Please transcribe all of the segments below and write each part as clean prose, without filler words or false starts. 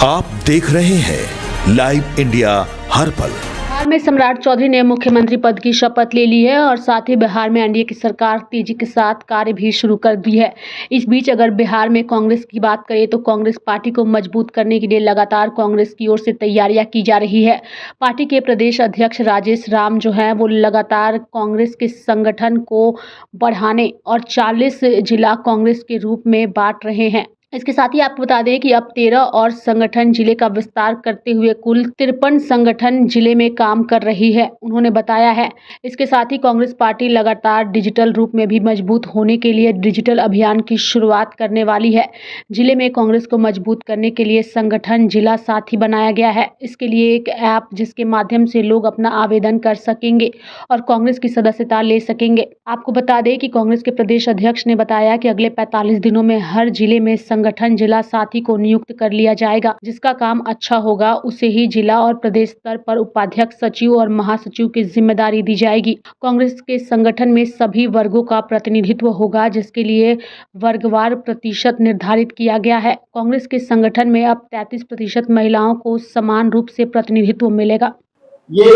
आप देख रहे हैं लाइव इंडिया हर पल। बिहार में सम्राट चौधरी ने मुख्यमंत्री पद की शपथ ले ली है और साथ ही बिहार में एनडीए की सरकार तेजी के साथ कार्य भी शुरू कर दी है। इस बीच अगर बिहार में कांग्रेस की बात करें तो कांग्रेस पार्टी को मजबूत करने के लिए लगातार कांग्रेस की ओर से तैयारियां की जा रही है। पार्टी के प्रदेश अध्यक्ष राजेश राम जो हैं वो लगातार कांग्रेस के संगठन को बढ़ाने और 40 जिला कांग्रेस के रूप में बांट रहे हैं। इसके साथ ही आपको बता दें कि अब 13 और संगठन जिले का विस्तार करते हुए कुल 53 संगठन जिले में काम कर रही है, उन्होंने बताया है। इसके साथ ही कांग्रेस पार्टी लगातार डिजिटल रूप में भी मजबूत होने के लिए डिजिटल अभियान की शुरुआत करने वाली है। जिले में कांग्रेस को मजबूत करने के लिए संगठन जिला साथी बनाया गया है। इसके लिए एक ऐप जिसके माध्यम से लोग अपना आवेदन कर सकेंगे और कांग्रेस की सदस्यता ले सकेंगे। आपको बता दें कि कांग्रेस के प्रदेश अध्यक्ष ने बताया कि अगले 45 दिनों में हर जिले में संगठन जिला साथी को नियुक्त कर लिया जाएगा। जिसका काम अच्छा होगा उसे ही जिला और प्रदेश स्तर पर उपाध्यक्ष, सचिव और महासचिव की जिम्मेदारी दी जाएगी। कांग्रेस के संगठन में सभी वर्गों का प्रतिनिधित्व होगा, जिसके लिए वर्गवार प्रतिशत निर्धारित किया गया है। कांग्रेस के संगठन में अब 33% महिलाओं को समान रूप से प्रतिनिधित्व मिलेगा। ये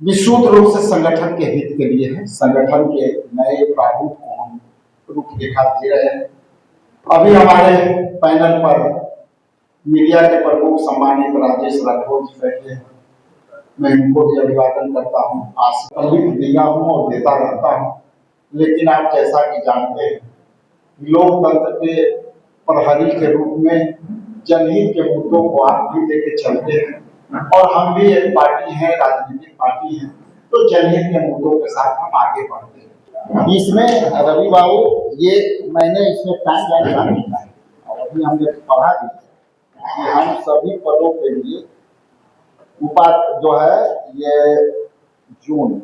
विशुद्ध रूप से संगठन के हित के लिए है। संगठन के नए प्रारूप को हम रूपरेखा दे रहे हैं। अभी हमारे पैनल पर मीडिया के प्रमुख सम्मानित राजेश राठौर जी बैठे हैं। मैं इनको भी अभिवादन करता हूँ। आज लिख दिया हूँ और देता रहता हूँ, लेकिन आप जैसा कि जानते हैं लोकतंत्र के प्रहरी के रूप में जनहित के मुद्दों को आप भी लेके चलते हैं और हम भी एक पार्टी है, राजनीतिक पार्टी है, तो जनहित के मुद्दों के साथ हम आगे बढ़ते हैं। इसमें रवि बाबू ये मैंने इसमें टाइम लिखा है और अभी हमने पढ़ा भी कि हम सभी पदों के लिए जो है ये जून,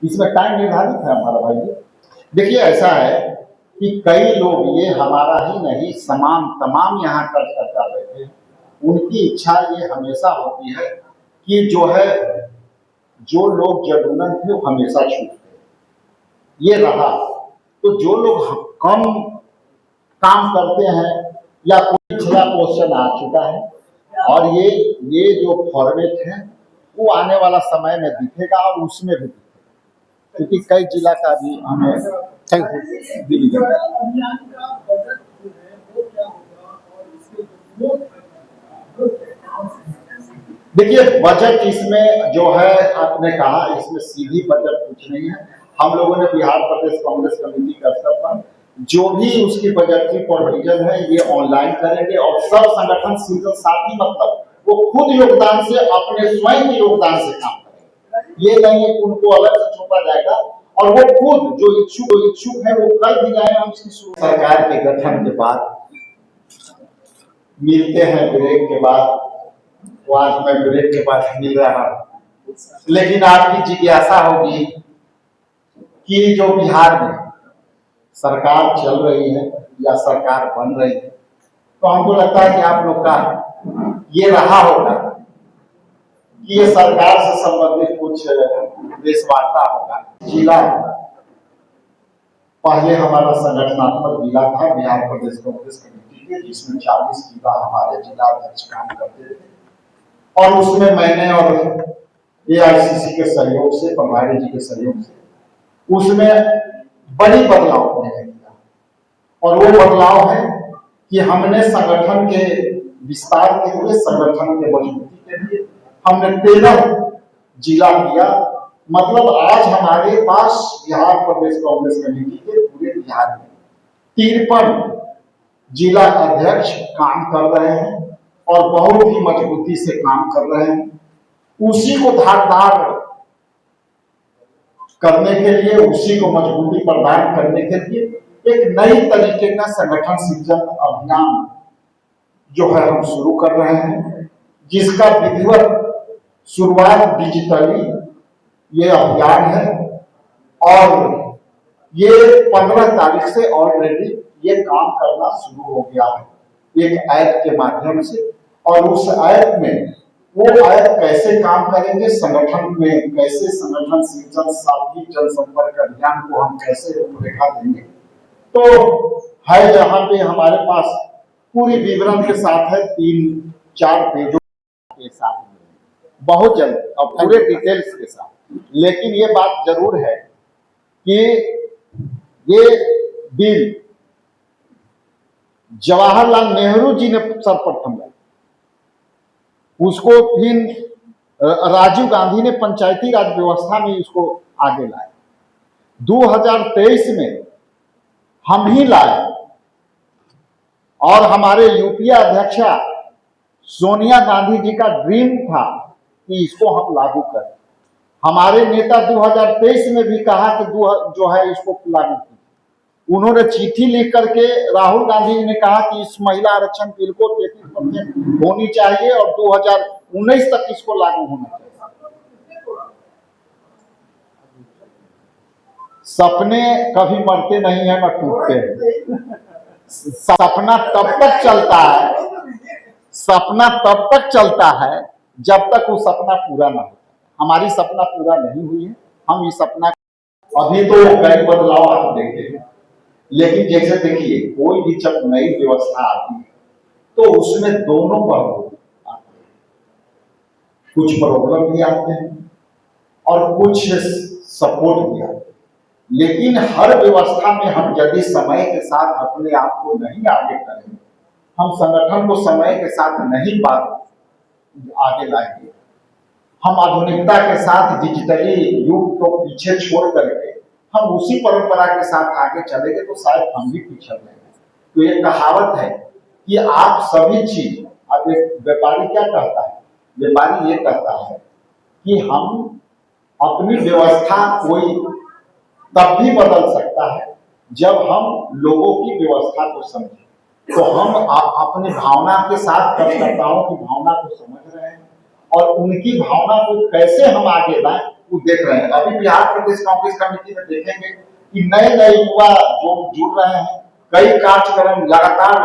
इसमें टाइम निर्धारित है हमारा भाई जी। देखिए ऐसा है कि कई लोग, ये हमारा ही नहीं तमाम यहाँ कर बैठे हैं, उनकी इच्छा ये हमेशा होती है कि जो लोग जरूरन थे वो हमेशा छूटते, ये रहा। तो जो लोग कम काम करते हैं या कोई पिछला क्वेश्चन आ चुका है और ये जो फॉर्मेट है वो आने वाला समय में दिखेगा और उसमें भी दिखेगा, क्योंकि कई जिला का भी हमें देखिए बजट इसमें जो है आपने कहा, इसमें सीधी बजट कुछ नहीं है। हम लोगों ने बिहार प्रदेश कांग्रेस कमेटी के स्तर पर जो भी उसकी बजट की प्रोविजन है ये ऑनलाइन करेंगे और सब संगठन सीजन साथी मतलब वो खुद योगदान से, अपने स्वयं के योगदान से काम करेंगे। ये नहीं है कि उनको अलग से सौंपा जाएगा और वो खुद जो इच्छुक है वो कर भी जाएगा। हम इसकी सरकार के गठन के बाद मिलते हैं ब्रेक के बाद, तो आज मैं ब्रेक के बाद मिल रहा हूं, लेकिन आपकी जिज्ञासा होगी कि जो बिहार में सरकार चल रही है या सरकार बन रही है, तो हमको लगता है कि आप लोग का ये रहा होगा कि ये सरकार से संबंधित कुछ देशवार्ता होगा। जिला पहले हमारा संगठनात्मक जिला था बिहार प्रदेश कांग्रेस कमेटी के, जिसमें 40 जिला हमारे जिला अध्यक्ष काम करते थे और उसमें मैंने और AICC के सहयोग से, प्रभारी जी के सहयोग से उसमें बड़ी बदलाव किया और वो बदलाव है कि हमने संगठन के विस्तार के लिए, संगठन के मजबूती के लिए हमने 13 जिला किया। मतलब आज हमारे पास बिहार प्रदेश कांग्रेस कमेटी के पूरे बिहार में 53 जिला अध्यक्ष काम कर रहे हैं और बहुत ही मजबूती से काम कर रहे हैं। उसी को धारदार करने के लिए, उसी को मजबूती प्रदान करने के लिए एक नई तरीके का संगठन सृजन अभियान जो है हम शुरू कर रहे हैं, जिसका विधिवत शुरुआत डिजिटली ये अभियान है और ये 15 तारीख से ऑलरेडी ये काम करना शुरू हो गया है एक ऐप के माध्यम से। और उस ऐप में वो ऐप कैसे काम करेंगे, संगठन में कैसे संगठन सृजन साथी जनसंपर्क अभियान को हम कैसे रूपरेखा देंगे, तो है, जहां पे हमारे पास पूरी विवरण के साथ है, 3-4 पेजों के साथ, बहुत जल्द और पूरे डिटेल्स के साथ। लेकिन ये बात जरूर है कि ये बिल जवाहरलाल नेहरू जी ने सर्वप्रथम लाया, उसको फिर राजीव गांधी ने पंचायती राज व्यवस्था में इसको आगे लाया। 2023 में हम ही लाए और हमारे यूपीए अध्यक्षा सोनिया गांधी जी का ड्रीम था कि इसको हम लागू करें। हमारे नेता 2023 में भी कहा कि जो है इसको लागू कीजिए। उन्होंने चिट्ठी लिख करके राहुल गांधी जी ने कहा कि इस महिला आरक्षण बिल को 33% होनी चाहिए और 2019 तक इसको लागू होना चाहिए। सपने कभी मरते नहीं है, न टूटते हैं। सपना तब तक चलता है, सपना तब तक चलता है जब तक वो सपना पूरा ना हो। हमारी सपना पूरा नहीं हुई है, हम इस सपना अभी तो कई बदलाव आप देखेंगे, लेकिन जैसे देखिए कोई भी जब नई व्यवस्था आती है तो उसमें दोनों पहलू आते हैं, कुछ प्रॉब्लम भी आते हैं और कुछ सपोर्ट भी आते हैं। लेकिन हर व्यवस्था में हम यदि समय के साथ अपने आप को नहीं आगे करें, हम संगठन को समय के साथ नहीं आगे लाएंगे, हम आधुनिकता के साथ डिजिटली युग को पीछे छोड़ करके हम उसी परंपरा के साथ आगे चलेंगे तो शायद हम भी पीछे रहेंगे। तो ये कहावत है कि आप सभी चीज, अब एक व्यापारी क्या कहता है, व्यापारी ये कहता है कि हम अपनी व्यवस्था कोई तब भी बदल सकता है जब हम लोगों की व्यवस्था को समझें। तो हम अपनी भावना के साथ कार्यकर्ताओं की भावना को समझ रहे हैं और उनकी भावना को कैसे हम आगे लाएं वो देख रहे हैं। अभी बिहार प्रदेश कांग्रेस कमेटी में देखेंगे कि नए नए युवा जो जुड़ रहे हैं, कई कार्यक्रम लगातार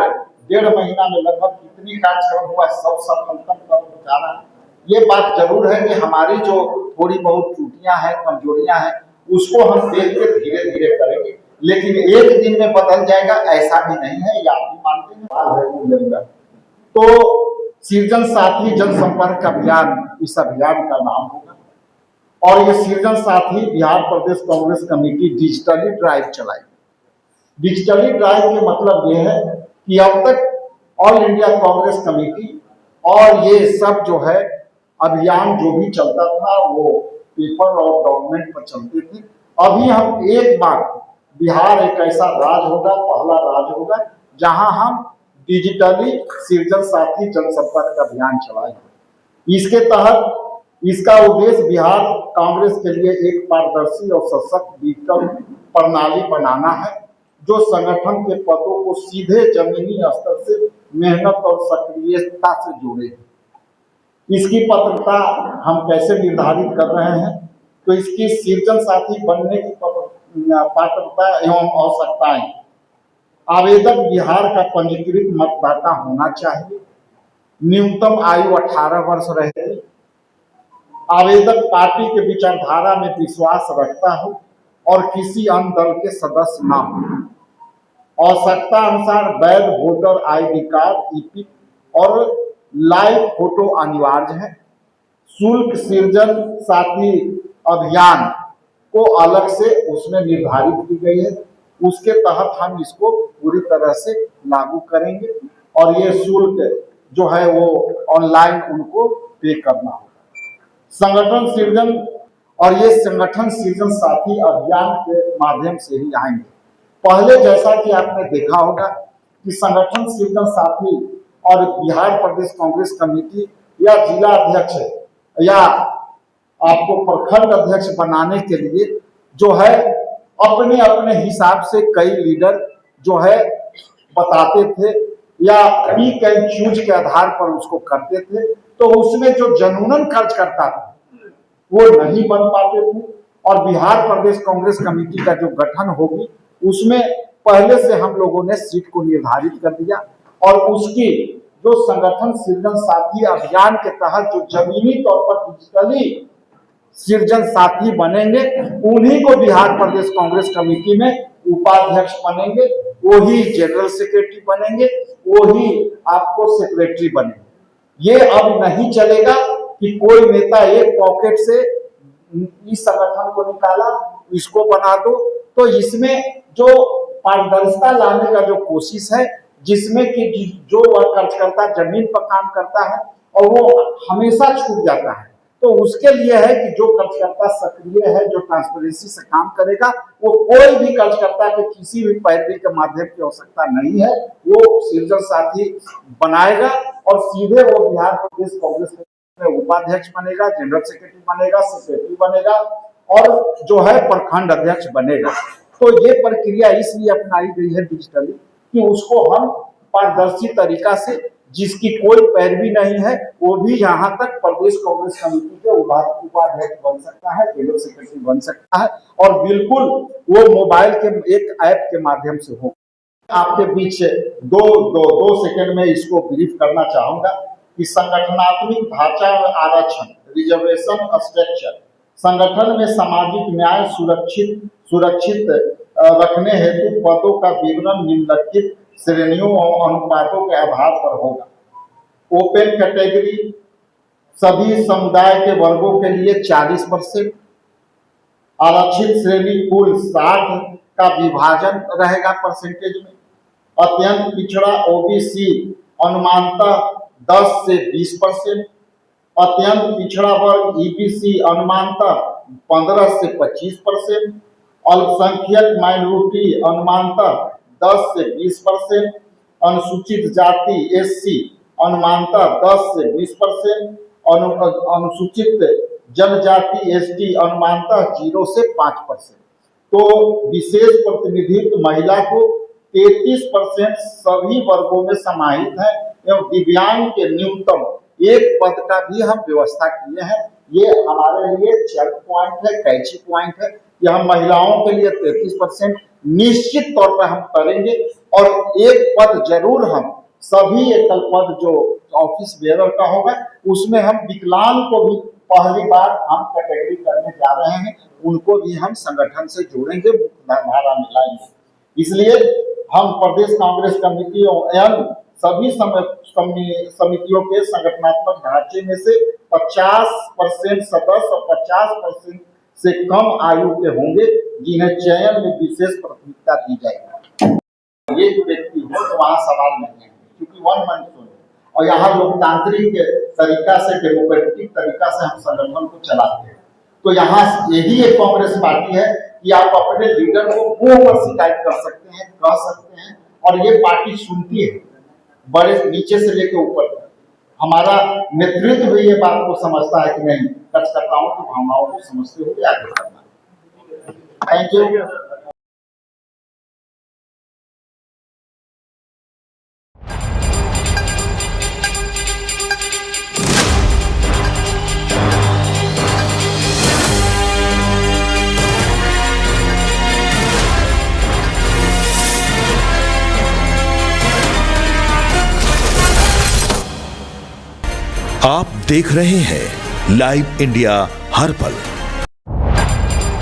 1.5 महीना में लगभग कितनी कार्यक्रम हुआ, सब सफलतम कदम उठा रहा है। ये बात जरूर है कि हमारी जो थोड़ी बहुत त्रुटियां हैं, कमजोरियां हैं, उसको हम देख के धीरे धीरे करेंगे, लेकिन एक दिन में बदल जाएगा ऐसा भी नहीं है, ये आप भी मानते हैं। तो सृजन साथी जनसंपर्क अभियान इस अभियान का नाम होगा और ये सृजन साथी बिहार प्रदेश कांग्रेस कमेटी डिजिटली ड्राइव चलाएगी। डिजिटली ड्राइव के मतलब ये है कि अब तक ऑल इंडिया कांग्रेस कमेटी और ये सब जो है अभियान जो भी चलता था वो पेपर और डॉक्यूमेंट पर चलते थे। अभी हम एक बार बिहार एक ऐसा राज्य होगा, पहला राज्य होगा जहां हम डिजिटली सृजन साथी जनसंपर्क अभियान चलाएंगे। इसके तहत इसका उद्देश्य बिहार कांग्रेस के लिए एक पारदर्शी और सशक्त डिजिटल प्रणाली बनाना है जो संगठन के पदों को सीधे जमीनी स्तर से मेहनत और सक्रियता से जोड़े। इसकी पात्रता हम कैसे निर्धारित कर रहे हैं, तो इसकी सृजन साथी बनने की पात्रता एवं आवश्यकताएं। आवेदक बिहार का पंजीकृत मतदाता होना चाहिए, न्यूनतम आयु 18 वर्ष रहेगी, आवेदक पार्टी के विचारधारा में विश्वास रखता हो और किसी अन्य दल के सदस्य ना हो। आवश्यकता अनुसार वैध वोटर आईडी कार्ड, ईपिक और लाइव फोटो अनिवार्य है। शुल्क सृजन साथी अभियान को अलग से उसमें निर्धारित की गई है, उसके तहत हम इसको पूरी तरह से लागू करेंगे और ये शुल्क जो है वो ऑनलाइन उनको पे करना होगा। संगठन सृजन और ये संगठन सृजन साथी अभियान के माध्यम से ही आएंगे। पहले जैसा कि आपने देखा होगा कि संगठन सृजन साथी और बिहार प्रदेश कांग्रेस कमेटी या जिला अध्यक्ष या आपको प्रखंड अध्यक्ष बनाने के लिए जो है अपने अपने हिसाब से कई लीडर जो है बताते थे या पिक एंड चूज के आधार पर उसको करते थे, तो उसमें जो जनूनन खर्च करता था वो नहीं बन पाते थे। और बिहार प्रदेश कांग्रेस कमेटी का जो गठन होगी उसमें पहले से हम लोगों ने सीट को निर्धारित कर दिया और उसकी जो संगठन सृजन साथी अभियान के तहत जो जमीनी तौर पर डिजिटली सृजन साथी बनेंगे उन्हीं को बिहार प्रदेश कांग्रेस कमेटी में उपाध्यक्ष बनेंगे। वो ही जनरल सेक्रेटरी बनेंगे, वो ही आपको सेक्रेटरी बनेंगे। ये अब नहीं चलेगा कि कोई नेता एक पॉकेट से इस संगठन को निकाला, इसको बना दो। तो इसमें जो पारदर्शिता लाने का जो कोशिश है, जिसमें कि जो कार्यकर्ता जमीन पर काम करता है और वो हमेशा छूट जाता है, तो उसके लिए है कि जो कार्यकर्ता सक्रिय है, जो ट्रांसपेरेंसी से काम करेगा, वो कोई भी कार्यकर्ता के किसी भी पैरवी के माध्यम की आवश्यकता नहीं है। वो सृजन साथी बनाएगा और सीधे वो बिहार प्रदेश कांग्रेस में उपाध्यक्ष बनेगा, जनरल सेक्रेटरी बनेगा, सेक्रेटरी बनेगा और जो है प्रखंड अध्यक्ष बनेगा। तो ये प्रक्रिया इसलिए अपनाई गई है डिजिटली कि उसको हम पारदर्शी तरीका से, जिसकी कोई पैरवी नहीं है, वो भी यहाँ तक प्रदेश कांग्रेस कमेटी के उपाध्यक्ष बन सकता है, जनरल सेक्रेटरी बन सकता है और बिल्कुल वो मोबाइल के एक ऐप के माध्यम से हो। आपके बीच दो सेकंड में इसको ब्रीफ करना चाहूंगा कि संगठनात्मक ढांचा और आरक्षण, रिजर्वेशन स्ट्रक्चर, संगठन में सामाजिक न्याय सुरक्षित रखने हेतु पदों का विवरण निम्नलिखित श्रेणियों और अनुपातों के आधार पर होगा। ओपन कैटेगरी सभी समुदाय के वर्गों के लिए 40%, आरक्षित श्रेणी कुल 60 का विभाजन रहेगा परसेंटेज में, अत्यंत पिछड़ा ओबीसी अनुमानतः 10 से 20%, अत्यंत पिछड़ा वर्ग ईबीसी अनुमानतः 15 से 25%, अल्पसंख्यक माइनॉरिटी अनुमानतः 10 से 20%, अनुसूचित जाति एससी अनुमानतः 10 से 20%, अनुसूचित जनजाति एसटी अनुमानतः 0 से 5%। तो विशेष प्रतिनिधित्व महिला को 33% सभी वर्गों में समाहित है एवं दिव्यांग के न्यूनतम एक पद का भी हम व्यवस्था किए हैं। ये हमारे लिए चेक पॉइंट है, कैची पॉइंट है कि हम महिलाओं के लिए 33% निश्चित तौर पर हम करेंगे और एक पद जरूर हम सभी एकल पद जो ऑफिस बेयर का होगा उसमें हम विकलांग को भी पहली बार हम कैटेगरी करने जा रहे हैं, उनको भी हम संगठन से जोड़ेंगे, धारा मिलाएंगे। इसलिए हम प्रदेश कांग्रेस कमेटी एवं सभी समितियों के संगठनात्मक ढांचे में से 50% सदस्य और 50% से कम आयु के होंगे, जिन्हें चयन में विशेष प्राथमिकता दी जाएगी। ये जो व्यक्ति हो तो वहाँ सवाल नहीं है, क्योंकि 1 मंथ है और यहाँ लोकतांत्रिक तरीका से, डेमोक्रेटिक तरीका से हम संगठन को चलाते हैं। तो यहाँ यही एक कांग्रेस पार्टी है कि आप अपने लीडर को मुंह पर शिकायत कर सकते हैं, कह सकते हैं और ये पार्टी सुनती है, बड़े नीचे से लेकर ऊपर तक। हमारा नेतृत्व भी ये बात को समझता है कि नहीं, कार्यकर्ताओं की भावनाओं को समझते हुए आगे बढ़ना। Thank you. आप देख रहे हैं लाइव इंडिया हर पल।